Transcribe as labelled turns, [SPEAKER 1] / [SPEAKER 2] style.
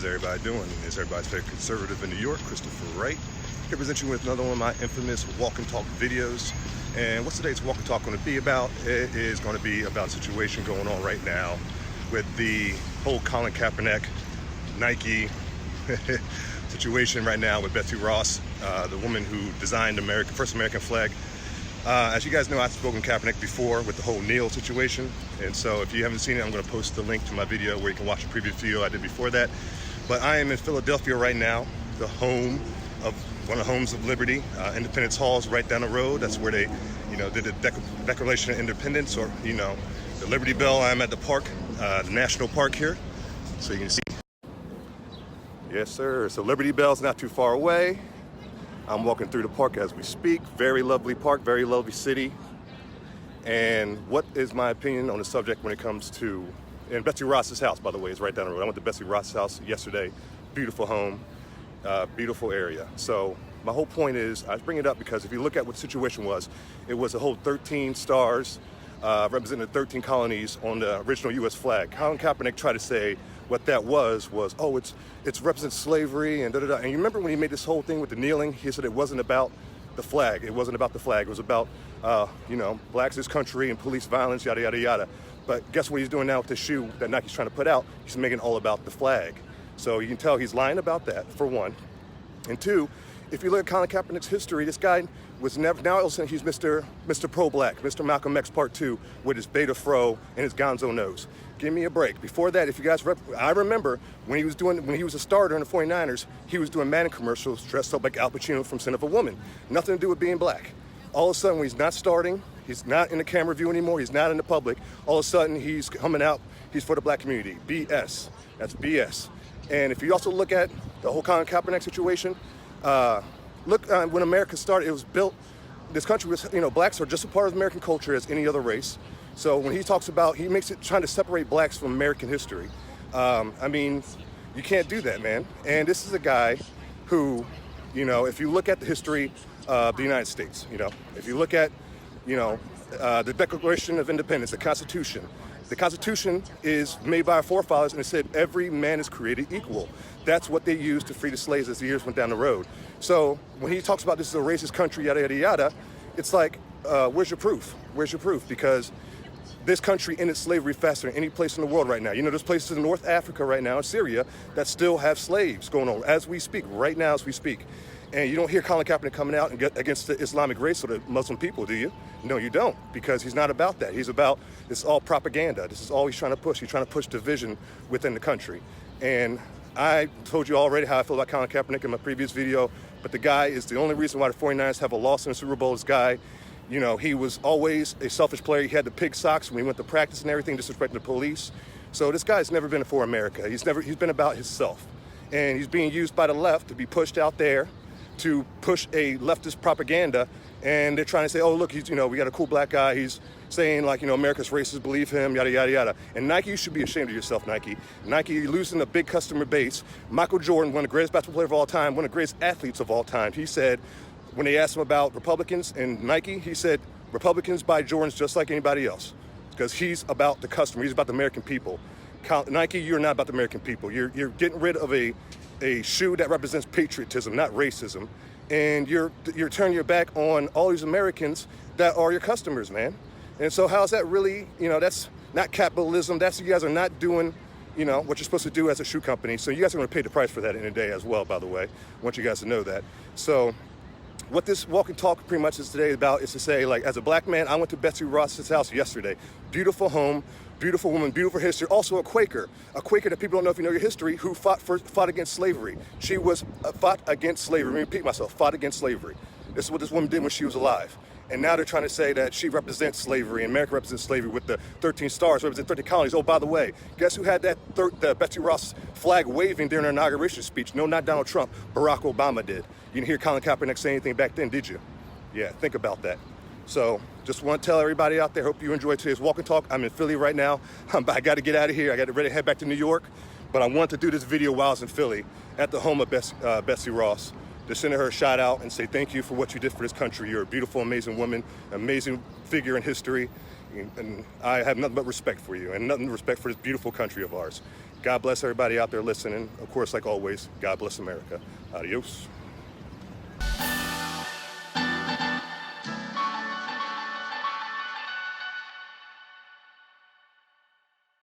[SPEAKER 1] How's everybody doing? Is everybody's favorite conservative in New York, Christopher Wright, here presenting you with another one of my infamous walk and talk videos. And what's today's walk and talk going to be about? It is going to be about a situation going on right now with the whole Colin Kaepernick Nike situation right now with Betsy Ross, the woman who designed the first American flag. As you guys know, I've spoken Kaepernick before with the whole kneel situation, and so if you haven't seen it, I'm going to post the link to my video where you can watch a previous video I did before that. But I am in Philadelphia right now, the home of one of the homes of liberty. Independence Hall is right down the road. That's where they, did the Declaration of Independence, or the Liberty Bell. I'm at the park, the National Park here, so you can see. Yes, sir. So Liberty Bell's not too far away. I'm walking through the park as we speak. Very lovely park, very lovely city. And what is my opinion on the subject when it comes to, and Betsy Ross's house, by the way, is right down the road. I went to Betsy Ross's house yesterday. Beautiful home, beautiful area. So my whole point is, I bring it up because if you look at what the situation was, it was a whole 13 stars representing 13 colonies on the original US flag. Colin Kaepernick tried to say what that was, oh, it represents slavery and da-da-da. And you remember when he made this whole thing with the kneeling, he said it wasn't about the flag. It wasn't about the flag. It was about, blacks, this country, and police violence, yada, yada, yada. But guess what he's doing now with the shoe that Nike's trying to put out? He's making it all about the flag. So you can tell he's lying about that, for one. And two, if you look at Colin Kaepernick's history, this guy was never, now all of a sudden he's Mr. Pro-Black, Mr. Malcolm X Part 2 with his beta fro and his gonzo nose. Give me a break. Before that, if you guys, I remember when he was a starter in the 49ers, he was doing Madden commercials dressed up like Al Pacino from Sin of a Woman. Nothing to do with being black. All of a sudden, when he's not starting, he's not in the camera view anymore, he's not in the public, all of a sudden he's coming out, he's for the black community. BS. That's BS. And if you also look at the whole Colin Kaepernick situation, look, when America started, it was built, this country was, blacks are just a part of American culture as any other race. So when he talks about, he makes it trying to separate blacks from American history. I mean, you can't do that, man. And this is a guy who, if you look at the history of the United States, if you look at, the Declaration of Independence, the Constitution is made by our forefathers, and it said every man is created equal. That's what they used to free the slaves as the years went down the road. So when he talks about this is a racist country, yada, yada, yada, it's like, where's your proof? Where's your proof? Because this country ended slavery faster than any place in the world right now. There's places in North Africa right now, in Syria, that still have slaves going on as we speak, right now as we speak. And you don't hear Colin Kaepernick coming out and get against the Islamic race or the Muslim people, do you? No, you don't, because he's not about that. He's about, it's all propaganda. This is all he's trying to push. He's trying to push division within the country. And I told you already how I feel about Colin Kaepernick in my previous video, but the guy is the only reason why the 49ers have a loss in the Super Bowl. This guy, he was always a selfish player. He had the pig socks when he went to practice and everything, disrespecting the police. So this guy's never been for America. He's been about himself. And he's being used by the left to be pushed out there to push a leftist propaganda. And they're trying to say, oh, look, he's, we got a cool black guy. He's saying, like, America's racist, believe him, yada, yada, yada. And Nike, you should be ashamed of yourself, Nike. Nike, you're losing a big customer base. Michael Jordan, one of the greatest basketball players of all time, one of the greatest athletes of all time, he said, when they asked him about Republicans and Nike, he said, Republicans buy Jordans just like anybody else, because he's about the customer. He's about the American people. Nike, you're not about the American people. You're getting rid of a shoe that represents patriotism, not racism. And you're turning your back on all these Americans that are your customers, man. And so how's that really, that's not capitalism. That's, you guys are not doing, what you're supposed to do as a shoe company. So you guys are going to pay the price for that in a day as well, by the way. I want you guys to know that. So what this walk and talk pretty much is today about is to say, like, as a black man, I went to Betsy Ross's house yesterday. Beautiful home, beautiful woman, beautiful history. Also a Quaker that people don't know if you know your history, who fought against slavery. She was fought against slavery. Let me repeat myself, fought against slavery. This is what this woman did when she was alive. And now they're trying to say that she represents slavery, and America represents slavery with the 13 stars, represent 13 colonies. Oh, by the way, guess who had the Betsy Ross flag waving during her inauguration speech? No, not Donald Trump. Barack Obama did. You didn't hear Colin Kaepernick say anything back then, did you? Yeah, think about that. So just want to tell everybody out there, hope you enjoyed today's walk and talk. I'm in Philly right now. I got to get out of here. I got to ready to head back to New York. But I wanted to do this video while I was in Philly at the home of Betsy Ross. to send her a shout out and say thank you for what you did for this country. You're a beautiful, amazing woman, amazing figure in history, and I have nothing but respect for you and nothing but respect for this beautiful country of ours. God bless everybody out there listening. Of course, like always, God bless America. Adios.